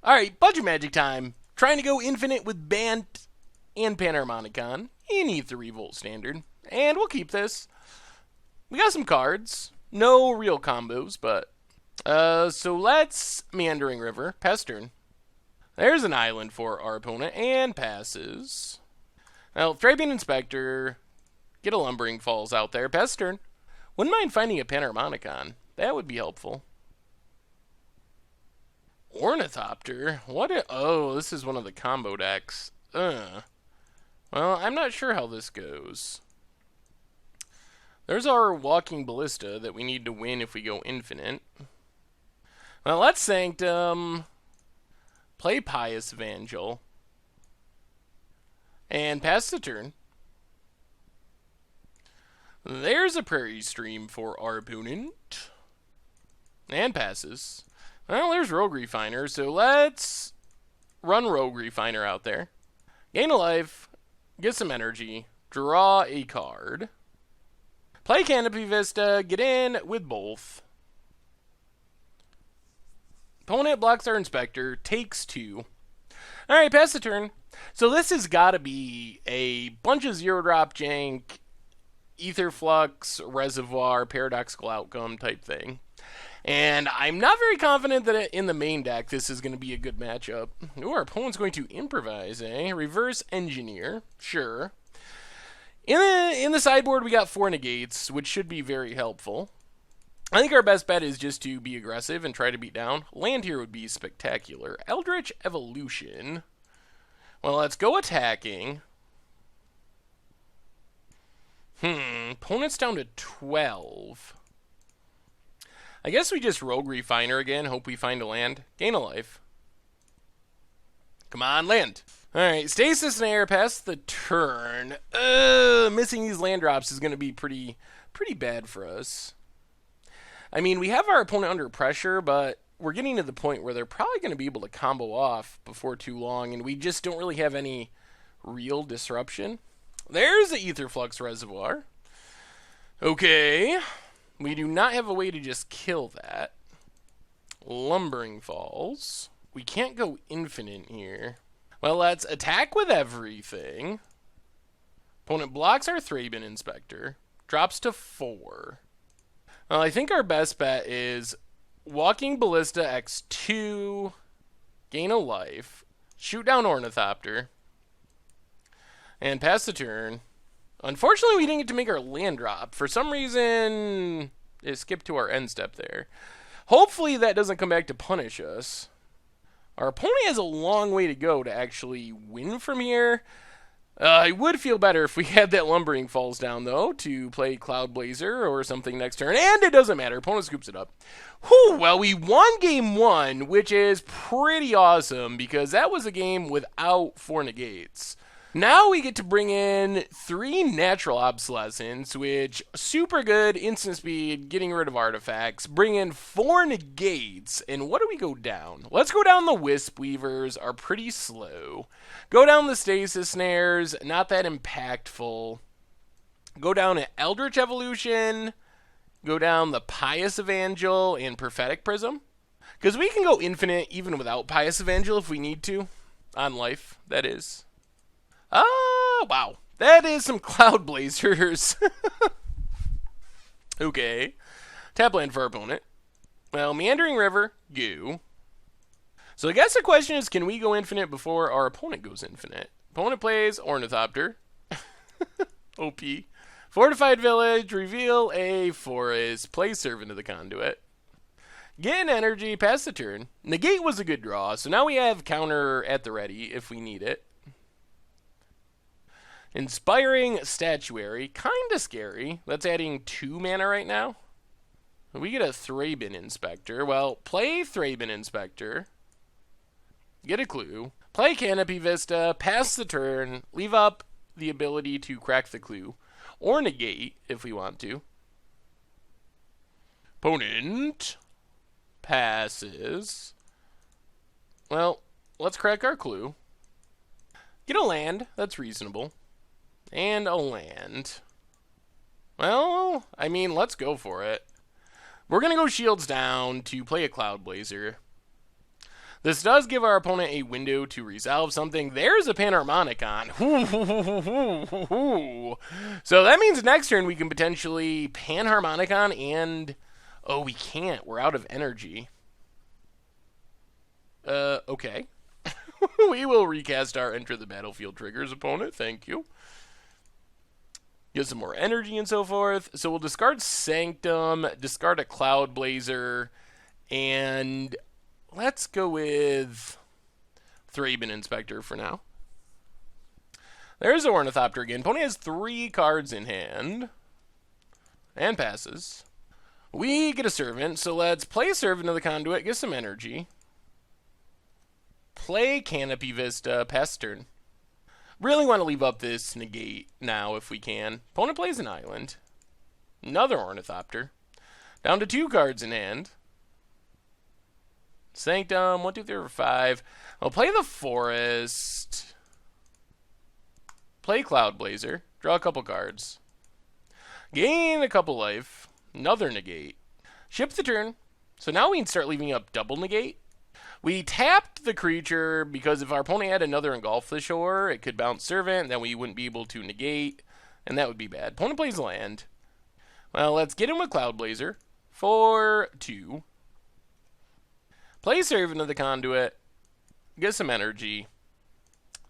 Alright, budget magic time. Trying to go infinite with Bant and Panharmonicon in E3 Volt Standard. And we'll keep this. We got some cards. No real combos, but... so let's Meandering River. Pass turn. There's an island for our opponent, and passes. Well, Thrabian Inspector. Get a Lumbering Falls out there. Pass turn. Wouldn't mind finding a Panharmonicon. That would be helpful. Ornithopter? Oh, this is one of the combo decks. Well, I'm not sure how this goes. There's our Walking Ballista that we need to win if we go infinite. Well, let's Sanctum. Play Pious Evangel. And pass the turn. There's a Prairie Stream for our opponent. And passes. Well, there's Rogue Refiner, so let's run Rogue Refiner out there. Gain a life, get some energy, draw a card. Play Canopy Vista, get in with both. Opponent blocks our Inspector, takes 2. Alright, pass the turn. So this has got to be a bunch of zero-drop jank, Aetherflux Reservoir, Paradoxical Outcome type thing. And I'm not very confident that in the main deck this is going to be a good matchup. Ooh, our opponent's going to improvise, eh? Reverse Engineer, sure. In the sideboard, we got 4 negates, which should be very helpful. I think our best bet is just to be aggressive and try to beat down. Land here would be spectacular. Eldritch Evolution. Well, let's go attacking. Opponent's down to 12. I guess we just Rogue Refiner again, hope we find a land. Gain a life. Come on, land. Alright, Stasis Snare, pass the turn. Missing these land drops is going to be pretty bad for us. I mean, we have our opponent under pressure, but we're getting to the point where they're probably going to be able to combo off before too long, and we just don't really have any real disruption. There's the Aetherflux Reservoir. Okay. We do not have a way to just kill that. Lumbering Falls. We can't go infinite here. Well, let's attack with everything. Opponent blocks our Thrabian Inspector. Drops to 4. Well, I think our best bet is Walking Ballista X2. Gain a life. Shoot down Ornithopter. And pass the turn. Unfortunately, we didn't get to make our land drop. For some reason, it skipped to our end step there. Hopefully that doesn't come back to punish us. Our opponent has a long way to go to actually win from here. I would feel better if we had that Lumbering Falls down, though, to play Cloud Blazer or something next turn. And it doesn't matter. Opponent scoops it up. Whew, well, we won game 1, which is pretty awesome because that was a game without 4 negates. Now we get to bring in 3 Natural Obsolescence, which super good, instant speed, getting rid of artifacts. Bring in 4 negates, and what do we go down? Let's go down the Wisp Weavers, are pretty slow. Go down the Stasis Snares, not that impactful. Go down to Eldritch Evolution. Go down the Pious Evangel and Prophetic Prism. Because we can go infinite even without Pious Evangel if we need to. On life, that is. Oh, wow. That is some Cloud Blazers. Okay. Tap land for our opponent. Well, Meandering River, go. So I guess the question is, can we go infinite before our opponent goes infinite? Opponent plays Ornithopter. OP. Fortified Village, reveal a forest, play Servant of the Conduit. Get an energy, pass the turn. Negate was a good draw, so now we have counter at the ready if we need it. Inspiring Statuary, kinda scary. That's adding 2 mana right now. We get a Thrabian Inspector. Well, play Thrabian Inspector. Get a clue. Play Canopy Vista, pass the turn, leave up the ability to crack the clue. Or negate, if we want to. Opponent passes. Well, let's crack our clue. Get a land, that's reasonable. And a land. Well, I mean, let's go for it. We're going to go shields down to play a Cloud Blazer. This does give our opponent a window to resolve something. There's a Panharmonicon. So that means next turn we can potentially Panharmonicon and... Oh, we can't. We're out of energy. Okay. We will recast our Enter the Battlefield triggers opponent. Thank you. Get some more energy and so forth. So we'll discard Sanctum, discard a Cloud Blazer, and let's go with Thraben Inspector for now. There's the Ornithopter again. Opponent has 3 cards in hand and passes. We get a Servant, so let's play Servant of the Conduit, get some energy. Play Canopy Vista, pass turn. Really want to leave up this negate now if we can. Opponent plays an island. Another Ornithopter. Down to 2 cards in hand. Sanctum, 1, 2, 3, 4, 5. I'll play the Forest. Play Cloud Blazer. Draw a couple cards. Gain a couple life. Another negate. Ship the turn. So now we can start leaving up double negate. We tapped the creature because if our opponent had another Engulf the Shore, it could bounce Servant, and then we wouldn't be able to negate, and that would be bad. Opponent plays land. Well, let's get him with Cloud Blazer for 2. Play Servant of the Conduit. Get some energy.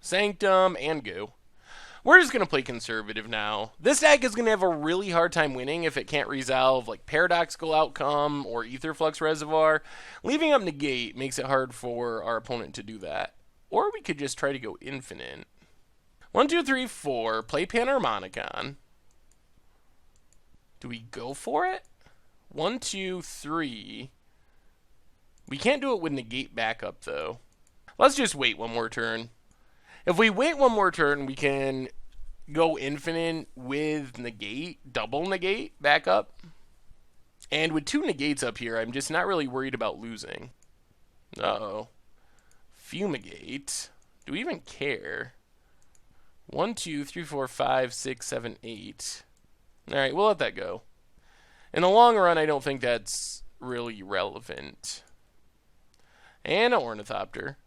Sanctum, and go. We're just going to play conservative now. This deck is going to have a really hard time winning if it can't resolve like Paradoxical Outcome or Aetherflux Reservoir. Leaving up negate makes it hard for our opponent to do that. Or we could just try to go infinite. 1, 2, 3, 4. Play Panharmonicon. Do we go for it? 1, 2, 3. We can't do it with negate backup though. Let's just wait one more turn. If we wait one more turn, we can go infinite with negate, double negate back up. And with 2 negates up here, I'm just not really worried about losing. Uh-oh. Fumigate. Do we even care? 1, 2, 3, 4, 5, 6, 7, 8. Alright, we'll let that go. In the long run, I don't think that's really relevant. And an Ornithopter.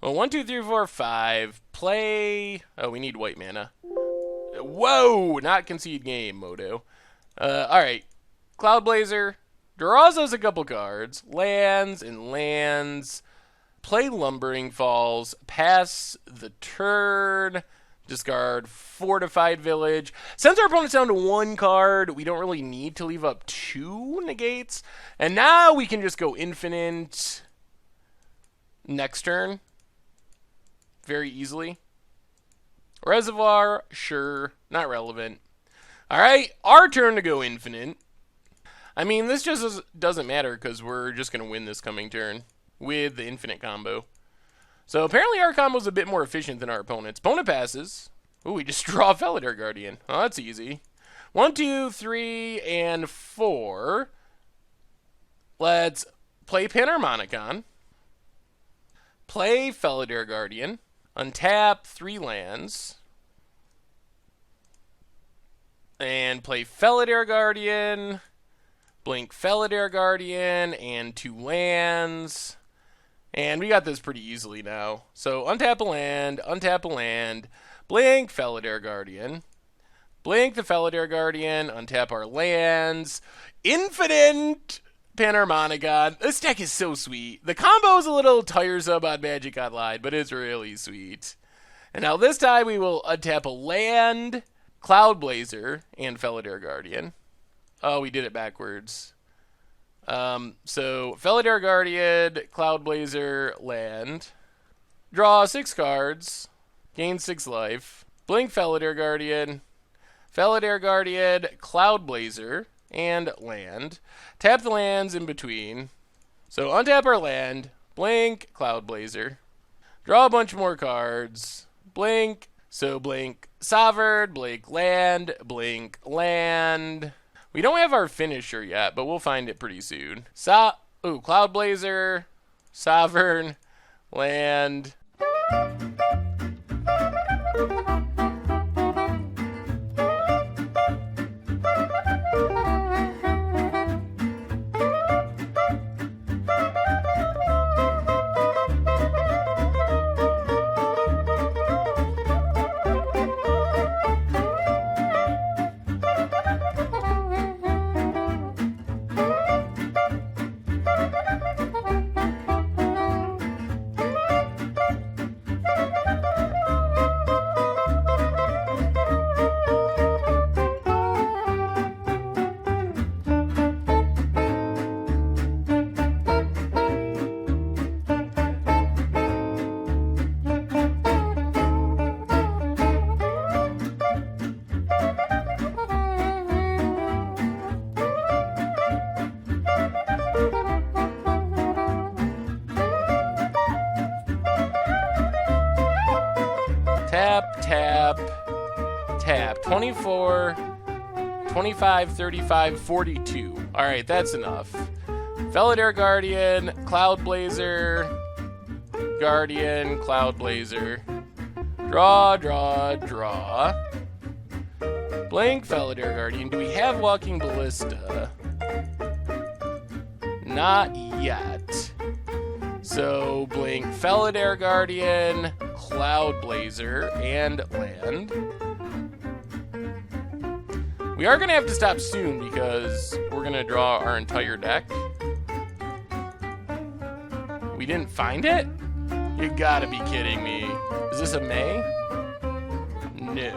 Well, 1, 2, 3, 4, 5. Play... Oh, we need white mana. Whoa! Not concede game, Modo. Alright. Cloud Blazer. Draws us a couple cards. Lands and lands. Play Lumbering Falls. Pass the turn. Discard Fortified Village. Since our opponent's down to 1 card, we don't really need to leave up 2 negates. And now we can just go infinite next turn. Very easily. Reservoir, sure, not relevant. Alright, our turn to go infinite. I mean, this just doesn't matter because we're just going to win this coming turn with the infinite combo. So apparently our combo's a bit more efficient than our opponent's. Opponent passes. Ooh, we just draw Felidar Guardian. Oh, that's easy. 1, 2, 3, and 4. Let's play Panharmonicon. Play Felidar Guardian. Untap 3 lands. And play Felidar Guardian. Blink Felidar Guardian. And 2 lands. And we got this pretty easily now. So untap a land. Blink Felidar Guardian. Blink the Felidar Guardian. Untap our lands. Infinite Panharmonicon. This deck is so sweet. The combo is a little tiresome on Magic Online, but it's really sweet. And now this time we will untap a land, Cloud Blazer, and Felidar Guardian. Oh, we did it backwards. So Felidar Guardian, Cloud Blazer, land. Draw 6 cards. Gain 6 life. Blink Felidar Guardian. Felidar Guardian, Cloud Blazer, and land. Tap the lands in between. So untap our land. Blink, Cloud Blazer. Draw a bunch more cards. Blink. So blink Sovereign, blink land, blink land. We don't have our finisher yet, but we'll find it pretty soon. Cloud Blazer, Sovereign, land. 24, 25, 35, 42. Alright, that's enough. Felidar Guardian, Cloud Blazer, Guardian, Cloud Blazer. Draw, draw, draw. Blank Felidar Guardian. Do we have Walking Ballista? Not yet. So, blank Felidar Guardian, Cloud Blazer, and land. We are going to have to stop soon because we're going to draw our entire deck. We didn't find it? You gotta be kidding me. Is this a May? No.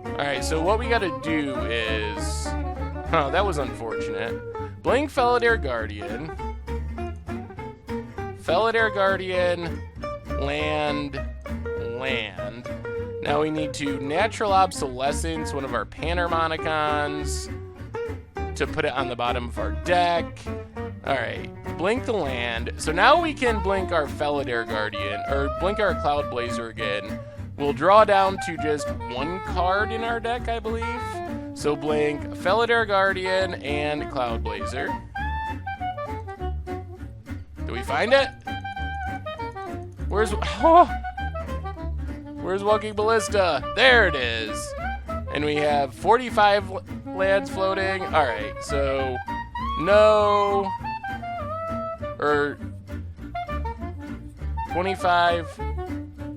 Alright, so what we gotta do is... Huh, that was unfortunate. Blank Felidar Guardian. Felidar Guardian. Land. Land. Now we need to Natural Obsolescence one of our Panharmonicons to put it on the bottom of our deck. Alright, blink the land. So now we can blink our Felidar Guardian, or blink our Cloud Blazer again. We'll draw down to just one card in our deck, I believe. So blink Felidar Guardian and Cloud Blazer. Do we find it? Where's Walking Ballista? There it is. And we have 45 lands floating. Alright, so no... Or 25,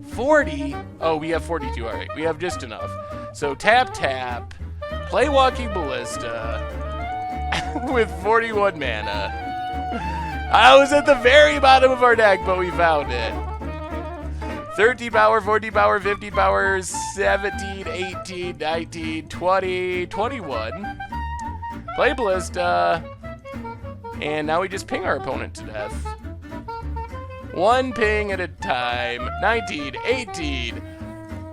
40. Oh, we have 42. All right, we have just enough. So tap, tap, play Walking Ballista with 41 mana. I was at the very bottom of our deck, but we found it. 13 power, 14 power, 15 power, 17, 18, 19, 20, 21. Play Ballista. And now we just ping our opponent to death. One ping at a time. 19, 18.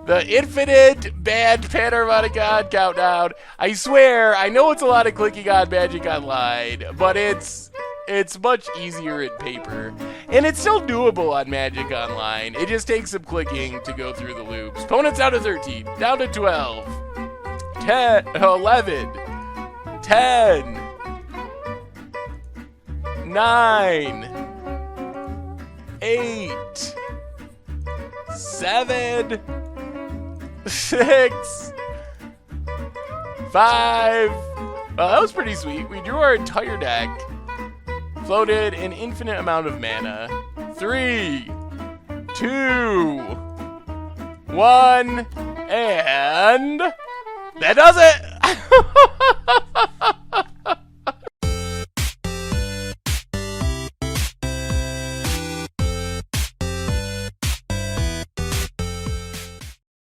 The infinite bad Panharmonicon countdown. I swear, I know it's a lot of clicking on Magic Online, but it's much easier in paper. And it's still doable on Magic Online. It just takes some clicking to go through the loops. Opponent's down to 13, down to 12, 10, 11, 10, 9, 8, 7, 6, 5. Well, that was pretty sweet. We drew our entire deck. Floated an infinite amount of mana. 3, 2, 1, and that does it!